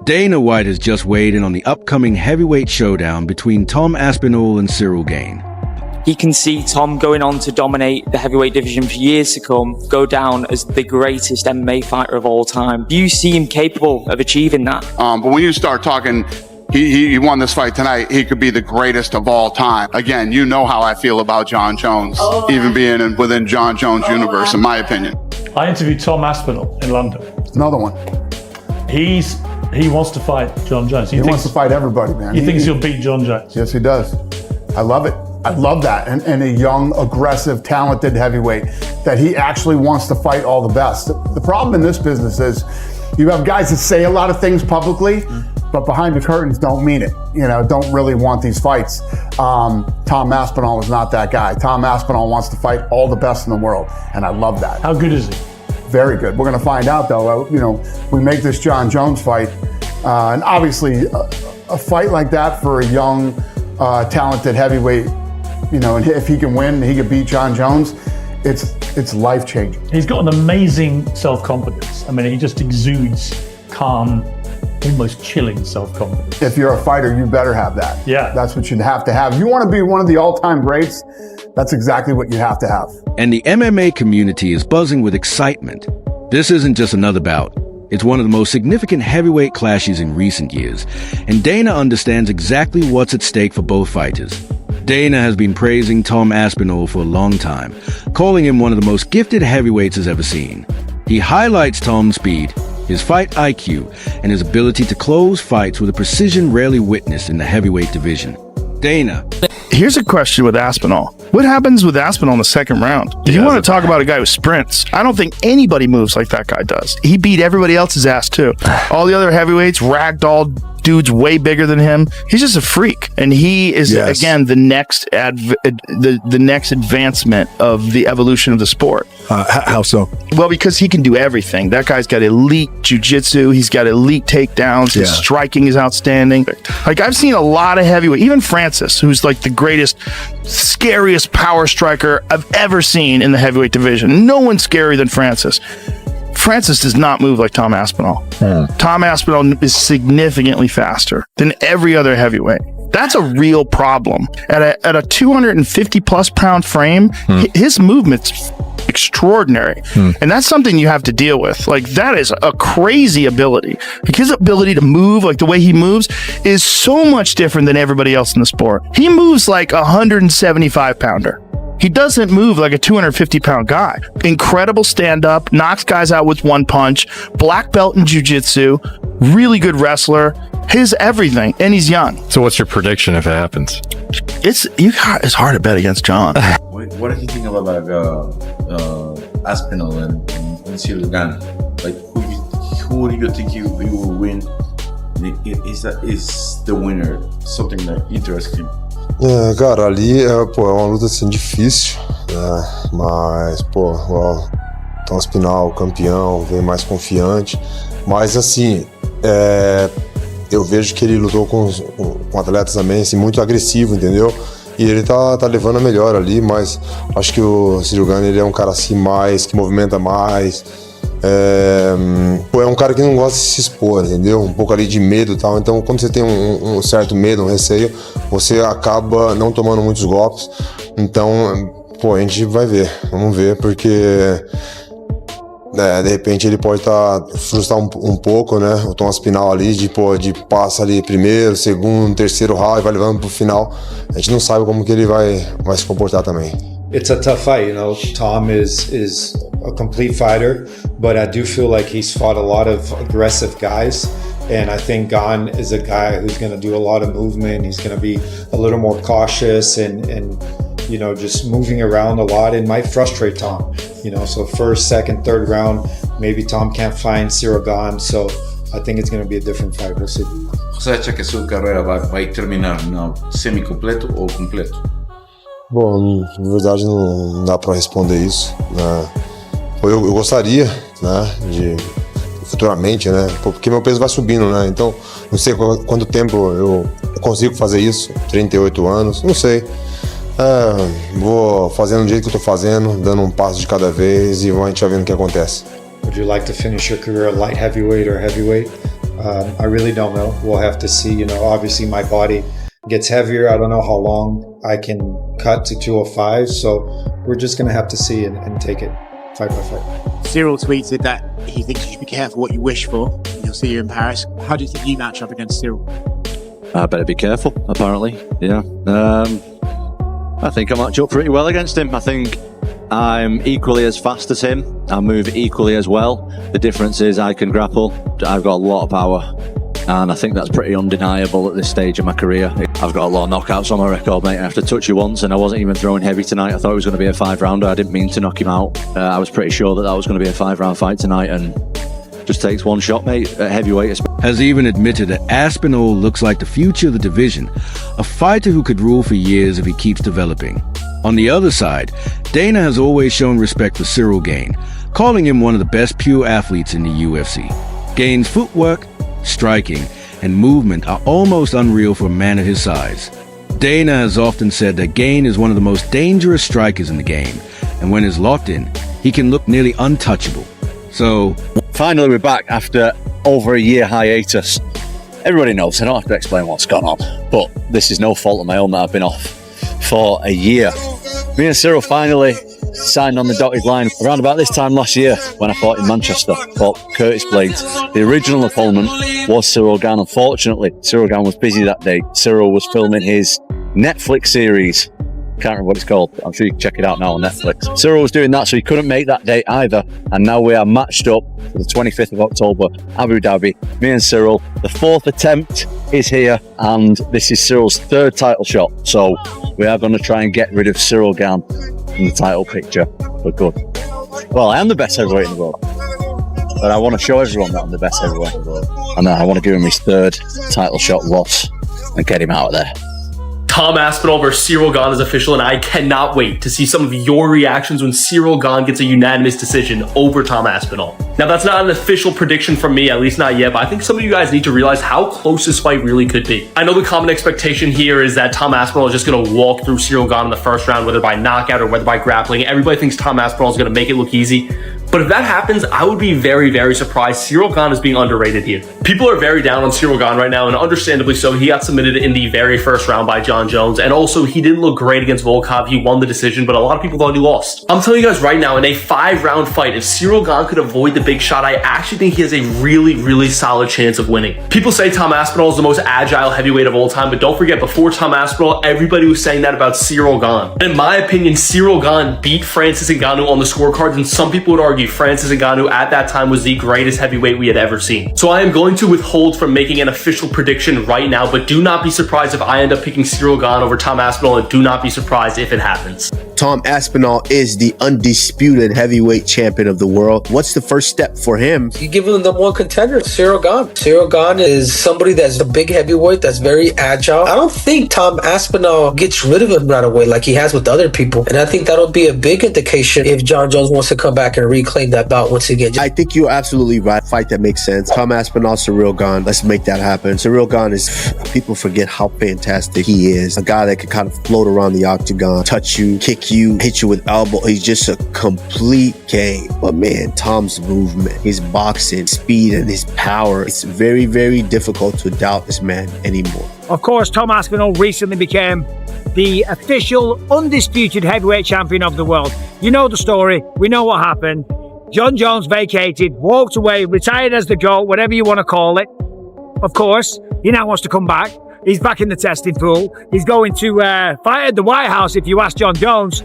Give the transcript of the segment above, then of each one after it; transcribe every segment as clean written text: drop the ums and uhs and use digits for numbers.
Dana White has just weighed in on the upcoming heavyweight showdown between Tom Aspinall and Ciryl Gane. He can see Tom going on to dominate the heavyweight division for years to come, go down as the greatest MMA fighter of all time. Do you see him capable of achieving that? But when you start talking, he won this fight tonight, he could be the greatest of all time. Again, you know how I feel about Jon Jones, even being within Jon Jones' universe, in my opinion. I interviewed Tom Aspinall in London. Another one. He wants to fight Jon Jones. He wants to fight everybody, man. He thinks he'll beat Jon Jones. Yes, he does. I love it. I love that. And a young, aggressive, talented heavyweight that he actually wants to fight all the best. The problem in this business is you have guys that say a lot of things publicly, but behind the curtains don't mean it. Don't really want these fights. Tom Aspinall is not that guy. Tom Aspinall wants to fight all the best in the world, and I love that. How good is he? Very good. We're going to find out, though. We make this Jon Jones fight, and obviously a fight like that for a young, talented heavyweight, and if he can win, he can beat Jon Jones. It's life-changing. He's got an amazing self-confidence. I mean, he just exudes calm, almost chilling self-confidence. If you're a fighter, you better have that. Yeah. That's what you'd have to have. If you want to be one of the all-time greats, that's exactly what you have to have. And the MMA community is buzzing with excitement. This isn't just another bout. It's one of the most significant heavyweight clashes in recent years, and Dana understands exactly what's at stake for both fighters. Dana has been praising Tom Aspinall for a long time, calling him one of the most gifted heavyweights he's ever seen. He highlights Tom's speed, his fight IQ, and his ability to close fights with a precision rarely witnessed in the heavyweight division. Dana. Here's a question with Aspinall. What happens with Aspinall in the second round? If you want to talk about a guy who sprints, I don't think anybody moves like that guy does. He beat everybody else's ass too. All the other heavyweights, ragdoll dudes way bigger than him. He's just a freak, and he is again the next the next advancement of the evolution of the sport. How so? Well, because he can do everything. That guy's got elite jiu-jitsu. He's got elite takedowns. His striking is outstanding. Like, I've seen a lot of heavyweight, even Francis, who's like the greatest, scariest power striker I've ever seen in the heavyweight division. No one's scarier than Francis. Francis does not move like Tom Aspinall. Tom Aspinall is significantly faster than every other heavyweight. That's a real problem. At a 250 plus pound frame, his movement's extraordinary. And that's something you have to deal with. Like, that is a crazy ability. Like, his ability to move, like the way he moves, is so much different than everybody else in the sport. He moves like a 175 pounder. He doesn't move like a 250 pound guy. Incredible stand-up, knocks guys out with one punch, black belt in jiu-jitsu, really good wrestler, his everything, and he's young. So what's your prediction if it happens? It's hard to bet against Jon. What do you think about Aspinall and Ciryl Gane? Like, who do you think you will win? Is the winner something that interests you? Cara, ali é uma luta assim difícil, né? Mas, o Tom Aspinall, campeão, vem mais confiante. Mas assim, eu vejo que ele lutou com atletas também, assim, muito agressivo, entendeu? E ele tá levando a melhor ali, mas acho que o Ciryl Gane, ele é um cara assim que movimenta mais. É um cara que não gosta de se expor, entendeu? Um pouco ali de medo e tal. Então, quando você tem um certo medo, um receio, você acaba não tomando muitos golpes. Então, a gente vai ver. Vamos ver, porque de repente ele pode frustrar um pouco, né? O Tom Aspinall ali, de passa ali primeiro, segundo, terceiro round e vai levando pro final. A gente não sabe como que ele vai se comportar também. It's a tough fight, Tom is a complete fighter, but I do feel like he's fought a lot of aggressive guys, and I think Gane is a guy who's going to do a lot of movement. He's going to be a little more cautious and just moving around a lot, and might frustrate Tom. So first, second, third round, maybe Tom can't find Ciryl Gane, so I think it's going to be a different fight. We'll see. ¿Você acha que su carreira vai terminar semi-completo ou completo? Bom, na verdade não dá para responder isso, né? Eu gostaria, né, de futuramente, né, porque meu peso vai subindo, né? Então não sei quanto tempo eu consigo fazer isso. 38 anos, não sei. Vou fazendo do jeito que eu tô fazendo, dando um passo de cada vez e a gente vai vendo o que acontece. Would you like to finish your career at light heavyweight or heavyweight? I really don't know. We'll have to see. Obviously my body gets heavier. I don't know how long I can cut to 205. So we're just going to have to see and take it fight by fight. Ciryl tweeted that he thinks you should be careful what you wish for. He'll see you in Paris. How do you think you match up against Ciryl? I better be careful, apparently. Yeah. I think I match up pretty well against him. I think I'm equally as fast as him. I move equally as well. The difference is I can grapple. I've got a lot of power. And I think that's pretty undeniable at this stage of my career. I've got a lot of knockouts on my record, mate. I have to touch you once, and I wasn't even throwing heavy tonight. I thought it was going to be a 5-rounder. I didn't mean to knock him out. I was pretty sure that was going to be a 5-round fight tonight, and just takes one shot, mate, at heavyweight. Has even admitted that Aspinall looks like the future of the division, a fighter who could rule for years if he keeps developing. On the other side, Dana has always shown respect for Ciryl Gane, calling him one of the best pure athletes in the UFC. Gane's footwork, striking, and movement are almost unreal for a man of his size. Dana has often said that Gane is one of the most dangerous strikers in the game, and when he's locked in, he can look nearly untouchable. So, finally we're back after over a year hiatus. Everybody knows, I don't have to explain what's gone on, but this is no fault of my own that I've been off for a year. Me and Ciryl finally signed on the dotted line around about this time last year when I fought in Manchester, fought Curtis Blades. The original opponent was Ciryl Gane. Unfortunately, Ciryl Gane was busy that day. Ciryl was filming his Netflix series. Can't remember what it's called. I'm sure you can check it out now on Netflix. Ciryl was doing that, so he couldn't make that date either. And now we are matched up for the 25th of October, Abu Dhabi. Me and Ciryl. The 4th attempt is here, and this is Cyryl's 3rd title shot. So we are going to try and get rid of Ciryl Gane in the title picture for good. Well, I am the best heavyweight in the world, but I want to show everyone that I'm the best heavyweight in the world. And I want to give him his 3rd title shot loss and get him out of there. Tom Aspinall versus Ciryl Gane is official, and I cannot wait to see some of your reactions when Ciryl Gane gets a unanimous decision over Tom Aspinall. Now, that's not an official prediction from me, at least not yet, but I think some of you guys need to realize how close this fight really could be. I know the common expectation here is that Tom Aspinall is just going to walk through Ciryl Gane in the first round, whether by knockout or whether by grappling. Everybody thinks Tom Aspinall is going to make it look easy. But if that happens, I would be very, very surprised. Ciryl Gane is being underrated here. People are very down on Ciryl Gane right now, and understandably so. He got submitted in the very first round by John Jones, and also he didn't look great against Volkov. He won the decision, but a lot of people thought he lost. I'm telling you guys right now, in a 5-round fight, if Ciryl Gane could avoid the big shot, I actually think he has a really, really solid chance of winning. People say Tom Aspinall is the most agile heavyweight of all time, but don't forget, before Tom Aspinall, everybody was saying that about Ciryl Gane. And in my opinion, Ciryl Gane beat Francis Ngannou on the scorecards, and some people would argue Francis Ngannou at that time was the greatest heavyweight we had ever seen. So I am going to withhold from making an official prediction right now, but do not be surprised if I end up picking Ciryl Gane over Tom Aspinall, and do not be surprised if it happens. Tom Aspinall is the undisputed heavyweight champion of the world. What's the first step for him? You give him the one contender, Ciryl Gane. Ciryl Gane is somebody that's a big heavyweight, that's very agile. I don't think Tom Aspinall gets rid of him right away like he has with other people. And I think that'll be a big indication if John Jones wants to come back and reclaim that belt once again. I think you're absolutely right. Fight that makes sense. Tom Aspinall, Ciryl Gane. Let's make that happen. Ciryl Gane is, people forget how fantastic he is. A guy that can kind of float around the octagon, touch you, kick you, hit you with elbow. He's just a complete game. But man, Tom's movement, his boxing, speed, and his power, it's very, very difficult to doubt this man anymore. Of course, Tom Aspinall recently became the official undisputed heavyweight champion of the world. You know the story. We know what happened. John Jones vacated, walked away, retired as the GOAT, whatever you want to call it. Of course, he now wants to come back. He's back in the testing pool. He's going to fight at the White House, if you ask John Jones.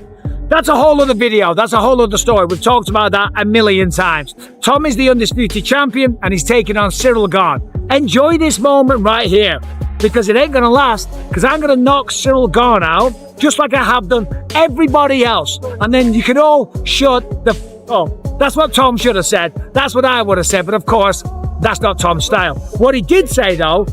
That's a whole other video. That's a whole other story. We've talked about that a million times. Tom is the undisputed champion, and he's taking on Ciryl Gane. Enjoy this moment right here, because it ain't going to last, because I'm going to knock Ciryl Gane out, just like I have done everybody else. And then you can all shut the... Oh, that's what Tom should have said. That's what I would have said. But of course, that's not Tom's style. What he did say, though,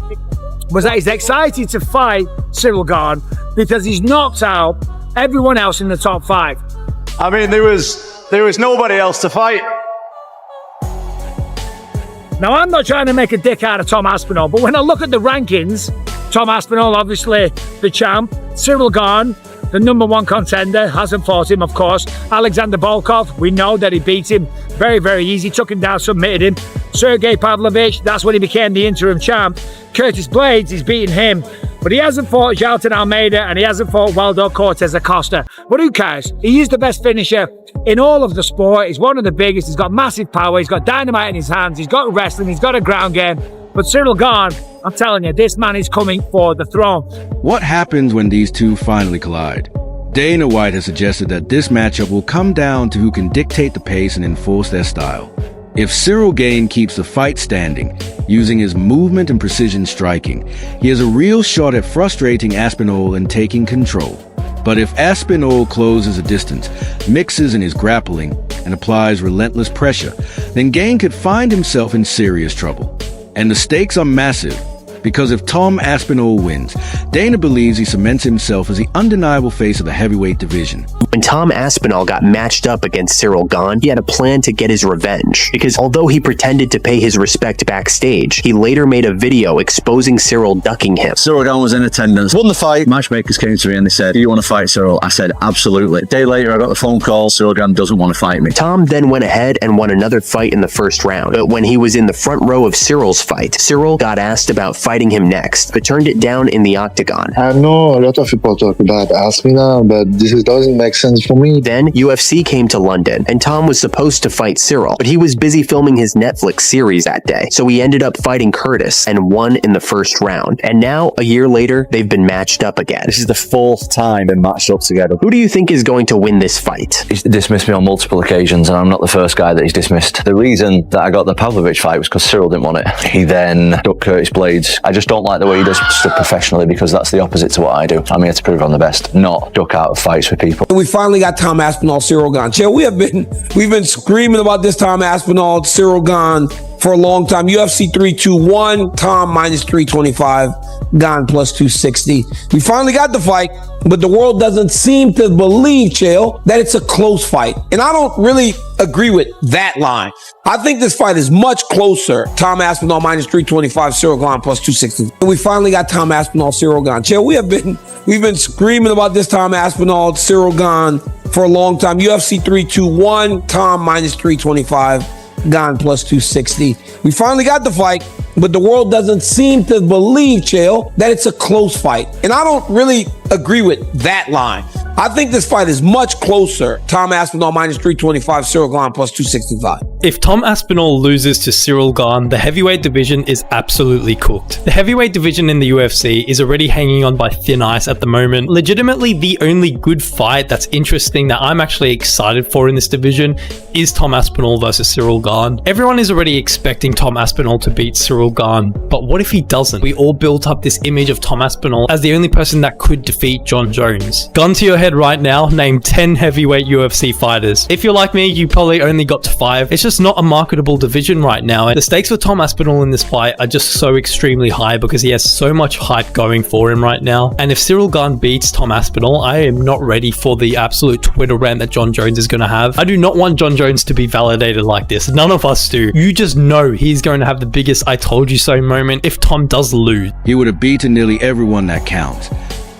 was that he's excited to fight Ciryl Gane because he's knocked out everyone else in the top 5. I mean, there was nobody else to fight. Now, I'm not trying to make a dick out of Tom Aspinall, but when I look at the rankings, Tom Aspinall, obviously the champ, Ciryl Gane, the #1 contender, hasn't fought him, of course. Alexander Volkov, we know that he beat him very, very easy, took him down, submitted him. Sergey Pavlovich, that's when he became the interim champ. Curtis Blades, he's beaten him. But he hasn't fought Jailton Almeida and he hasn't fought Waldo Cortez Acosta. But who cares? He is the best finisher in all of the sport. He's one of the biggest. He's got massive power. He's got dynamite in his hands. He's got wrestling. He's got a ground game. But Ciryl Gane, I'm telling you, this man is coming for the throne. What happens when these two finally collide? Dana White has suggested that this matchup will come down to who can dictate the pace and enforce their style. If Ciryl Gane keeps the fight standing, using his movement and precision striking, he has a real shot at frustrating Aspinall and taking control. But if Aspinall closes a distance, mixes in his grappling, and applies relentless pressure, then Gane could find himself in serious trouble. And the stakes are massive, because if Tom Aspinall wins, Dana believes he cements himself as the undeniable face of the heavyweight division. When Tom Aspinall got matched up against Ciryl Gane, he had a plan to get his revenge, because although he pretended to pay his respect backstage, he later made a video exposing Ciryl ducking him. Ciryl Gane was in attendance, won the fight. Matchmakers came to me and they said, "Do you want to fight Ciryl?" I said, "Absolutely." A day later, I got the phone call, Ciryl Gane doesn't want to fight me. Tom then went ahead and won another fight in the first round, but when he was in the front row of Cyryl's fight, Ciryl got asked about fighting him next, but turned it down in the octagon. I know a lot of people talk about Aspinall, but this doesn't make sense for me. Then UFC came to London, and Tom was supposed to fight Ciryl, but he was busy filming his Netflix series that day, so he ended up fighting Curtis and won in the first round. And now, a year later, they've been matched up again. This is the fourth time they've matched up together. Who do you think is going to win this fight? He's dismissed me on multiple occasions, and I'm not the first guy that he's dismissed. The reason that I got the Pavlovich fight was because Ciryl didn't want it. He then ducked Curtis Blades. I just don't like the way he does stuff professionally, because that's the opposite to what I do. I'm here to prove I'm the best, not duck out of fights with people. We finally got Tom Aspinall, Ciryl Gane. Chael, we've been screaming about this Tom Aspinall, Ciryl Gane for a long time. UFC 321, Tom minus 325, Gane plus 260. We finally got the fight, but the world doesn't seem to believe, Chael, that it's a close fight. And I don't really agree with that line. I think this fight is much closer. Tom Aspinall minus 325, Ciryl Gane plus 260. We finally got Tom Aspinall, Ciryl Gane. Chael, we've been screaming about this Tom Aspinall, Ciryl Gane for a long time. UFC 321, Tom minus 325, Gane plus 260. We finally got the fight, but the world doesn't seem to believe, Chael, that it's a close fight. And I don't really agree with that line. I think this fight is much closer. Tom Aspinall minus 325, Ciryl Gane plus 265. If Tom Aspinall loses to Ciryl Gane, the heavyweight division is absolutely cooked. The heavyweight division in the UFC is already hanging on by thin ice at the moment. Legitimately, the only good fight that's interesting that I'm actually excited for in this division is Tom Aspinall versus Ciryl Gane. Everyone is already expecting Tom Aspinall to beat Ciryl Gane, but what if he doesn't? We all built up this image of Tom Aspinall as the only person that could defeat Jon Jones. Gun to your head right now, name 10 heavyweight UFC fighters. If you're like me, you probably only got to 5. It's just not a marketable division right now, and the stakes for Tom Aspinall in this fight are just so extremely high because he has so much hype going for him right now. And if Ciryl Gane beats Tom Aspinall, I am not ready for the absolute Twitter rant that Jon Jones is going to have. I do not want Jon Jones to be validated like this. None of us do. You just know he's going to have the biggest "I told you so" moment if Tom does lose. He would have beaten nearly everyone that counts,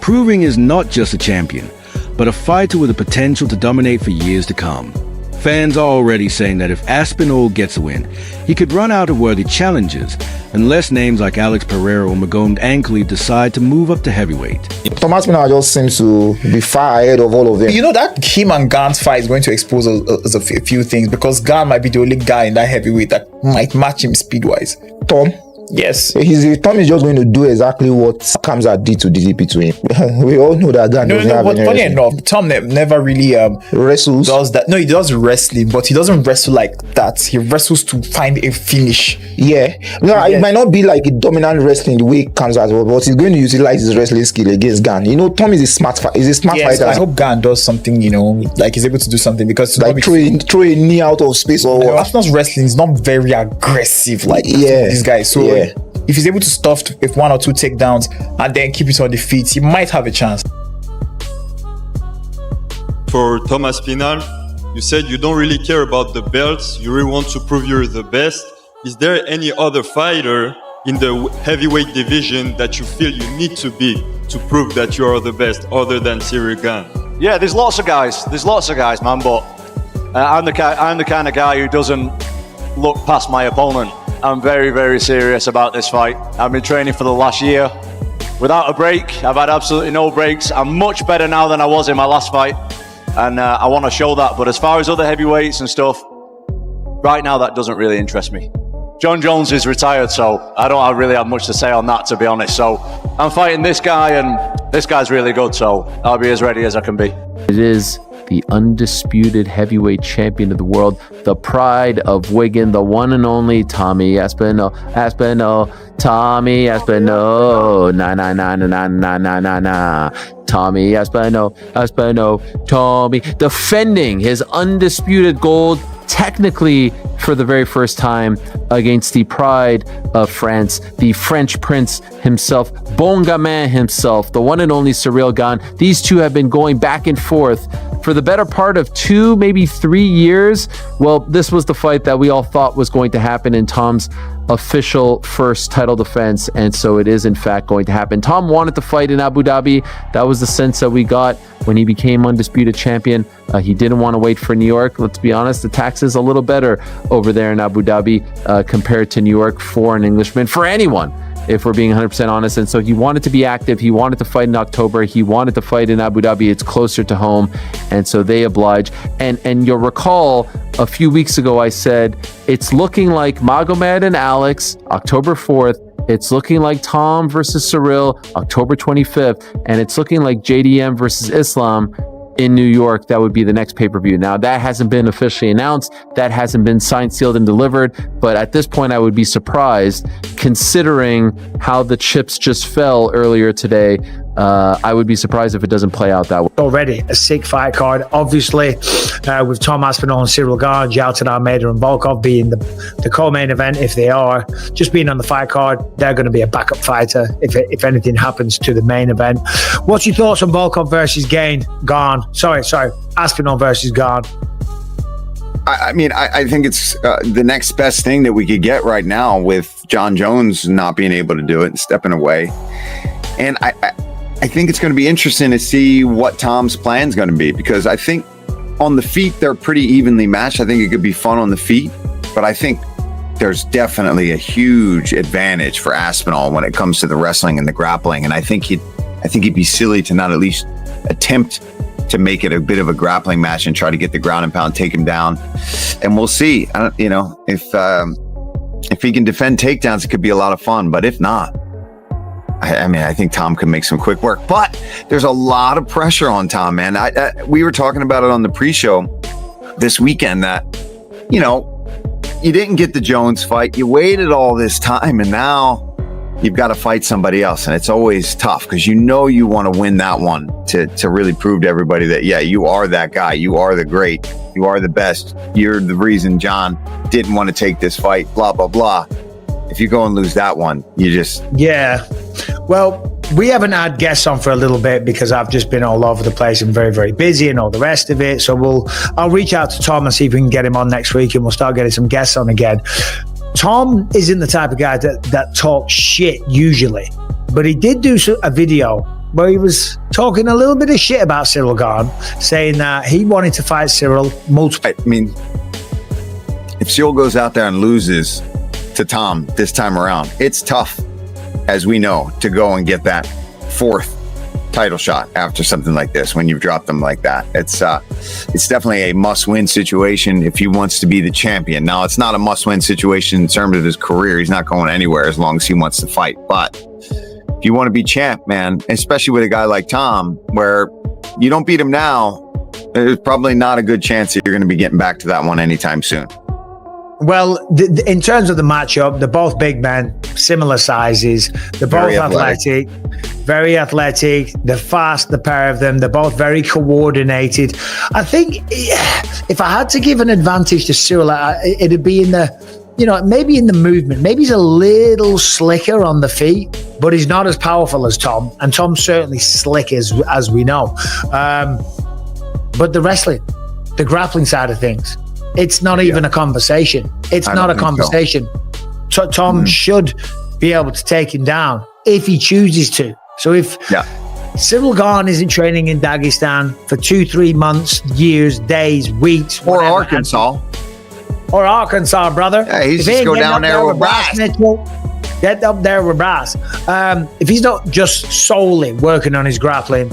proving he's not just a champion, but a fighter with the potential to dominate for years to come. Fans are already saying that if Aspinall gets a win, he could run out of worthy challengers, unless names like Alex Pereira or Magomed Ankalaev decide to move up to heavyweight. Tom Aspinall just seems to be far ahead of all of them. You know, that him and Gane's fight is going to expose us a few things, because Gane might be the only guy in that heavyweight that might match him speed-wise. Tom? Yes. Tom is just going to do exactly what Kamzat did to DDP to him. We all know that Gane doesn't have any funny enough, Tom never really wrestles. Does that. No, he does wrestling, but he doesn't wrestle like that. He wrestles to find a finish. Yeah. No, it might not be like a dominant wrestling the way Kamzat was, but he's going to utilize his wrestling skill against Gane. You know, Tom is a smart fighter. So I hope Gane does something, you know, like he's able to do something, because like throw a knee out of space or what. Aspinall's wrestling is not very aggressive like this guy. So if he's able to stuff with 1 or 2 takedowns and then keep it on the feet, he might have a chance. For Tom Aspinall, you said you don't really care about the belts, you really want to prove you're the best. Is there any other fighter in the heavyweight division that you feel you need to beat to prove that you are the best, other than Ciryl Gane? Yeah, there's lots of guys, man, but I'm the kind of guy who doesn't look past my opponent. I'm very, very serious about this fight. I've been training for the last year without a break. I've had absolutely no breaks. I'm much better now than I was in my last fight, and I want to show that. But as far as other heavyweights and stuff, right now that doesn't really interest me. John Jones is retired, so I don't really have much to say on that, to be honest. So I'm fighting this guy, and this guy's really good, so I'll be as ready as I can be. It is the undisputed heavyweight champion of the world, the pride of Wigan, the one and only Tommy Aspinall. Tommy Aspinall, na. Tommy Aspinall, Tommy, defending his undisputed gold, technically for the very first time, against the pride of France, the French prince himself, Bon Gamin himself, the one and only Ciryl Gane. These two have been going back and forth for the better part of 2, maybe 3 years. Well, this was the fight that we all thought was going to happen in Tom's official first title defense, and so it is in fact going to happen. Tom wanted to fight in Abu Dhabi. That was the sense that we got when he became undisputed champion. He didn't want to wait for New York. Let's be honest, the tax is a little better over there in Abu Dhabi compared to New York for an Englishman, for anyone, if we're being 100% honest. And so he wanted to be active. He wanted to fight in October. He wanted to fight in Abu Dhabi. It's closer to home. And so they oblige. And you'll recall a few weeks ago, I said, it's looking like Magomed and Alex, October 4th. It's looking like Tom versus Ciryl, October 25th. And it's looking like JDM versus Islam in New York. That would be the next pay-per-view. Now, that hasn't been officially announced. That hasn't been signed, sealed, and delivered. But at this point, I would be surprised, considering how the chips just fell earlier today. I would be surprised if it doesn't play out that way. Already a sick fight card, obviously, with Tom Aspinall and Ciryl Gane, Jalton Almeida and Volkov being the co-main event. If they are just being on the fight card, they're going to be a backup fighter if anything happens to the main event. What's your thoughts on Volkov versus Gane? Sorry, Aspinall versus Gane. I think it's the next best thing that we could get right now, with John Jones not being able to do it and stepping away. And I think it's going to be interesting to see what Tom's plan is going to be, because I think on the feet, they're pretty evenly matched. I think it could be fun on the feet, but I think there's definitely a huge advantage for Aspinall when it comes to the wrestling and the grappling. And I think he'd be silly to not at least attempt to make it a bit of a grappling match and try to get the ground and pound, take him down. And we'll see. If he can defend takedowns, it could be a lot of fun. But if not, I think Tom can make some quick work. But there's a lot of pressure on Tom, man. We were talking about it on the pre-show this weekend that, you didn't get the Jones fight. You waited all this time, and now you've got to fight somebody else. And it's always tough because you want to win that one to really prove to everybody that, yeah, you are that guy. You are the great. You are the best. You're the reason John didn't want to take this fight, blah, blah, blah. If you go and lose that one, you just... Yeah. Well, we haven't had guests on for a little bit because I've just been all over the place and very, very busy and all the rest of it. So I'll reach out to Tom and see if we can get him on next week, and we'll start getting some guests on again. Tom isn't the type of guy that talks shit usually, but he did do a video where he was talking a little bit of shit about Ciryl Gane, saying that he wanted to fight Ciryl multiple. I mean, if Ciryl goes out there and loses to Tom this time around, it's tough, as we know, to go and get that 4th title shot after something like this when you've dropped them like that. It's definitely a must-win situation if he wants to be the champion. Now, it's not a must-win situation in terms of his career. He's not going anywhere as long as he wants to fight. But if you want to be champ, man, especially with a guy like Tom, where you don't beat him now, there's probably not a good chance that you're going to be getting back to that one anytime soon. Well, in terms of the matchup, they're both big men, similar sizes. They're both athletic, very athletic. They're fast, the pair of them. They're both very coordinated. I think if I had to give an advantage to Ciryl, it'd be in maybe in the movement. Maybe he's a little slicker on the feet, but he's not as powerful as Tom. And Tom's certainly slick as we know. But the wrestling, the grappling side of things, it's not even a conversation. It's not a conversation. So Tom should be able to take him down if he chooses to. So if Ciryl Gane isn't training in Dagestan for 2-3 months, years, days, weeks, or Arkansas, or Arkansas, brother. Yeah, he's If he just ain't go getting down up there with Bryce Bryce. Mitchell, get up there with Bryce. If he's not just solely working on his grappling,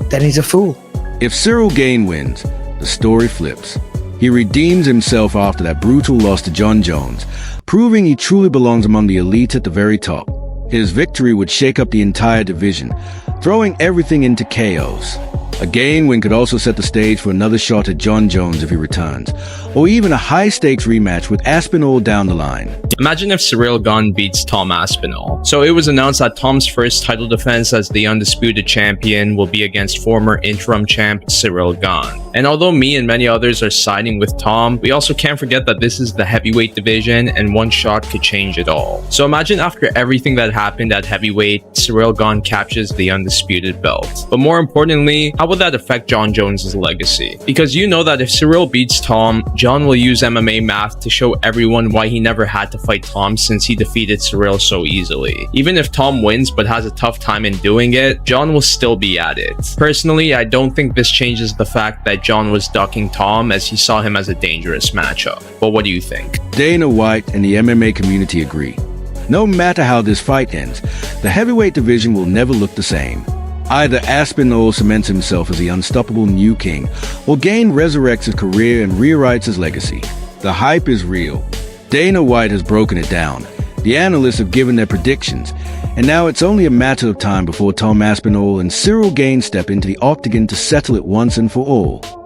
then he's a fool. If Ciryl Gane wins, the story flips. He redeems himself after that brutal loss to Jon Jones, proving he truly belongs among the elite at the very top. His victory would shake up the entire division, throwing everything into chaos. A Gane win could also set the stage for another shot at Jon Jones if he returns, or even a high-stakes rematch with Aspinall down the line. Imagine if Ciryl Gane beats Tom Aspinall. So it was announced that Tom's first title defense as the undisputed champion will be against former interim champ Ciryl Gane. And although me and many others are siding with Tom, we also can't forget that this is the heavyweight division and one shot could change it all. So imagine after everything that happened at heavyweight, Ciryl Gane captures the undisputed belt. But more importantly, how would that affect Jon Jones' legacy? Because you know that if Ciryl beats Tom, Jon will use MMA math to show everyone why he never had to fight Tom since he defeated Ciryl so easily. Even if Tom wins but has a tough time in doing it, Jon will still be at it. Personally, I don't think this changes the fact that Jon was ducking Tom as he saw him as a dangerous matchup. But what do you think? Dana White and the MMA community agree. No matter how this fight ends, the heavyweight division will never look the same. Either Aspinall cements himself as the unstoppable new king, or Gane resurrects his career and rewrites his legacy. The hype is real. Dana White has broken it down. The analysts have given their predictions, and now it's only a matter of time before Tom Aspinall and Ciryl Gane step into the octagon to settle it once and for all.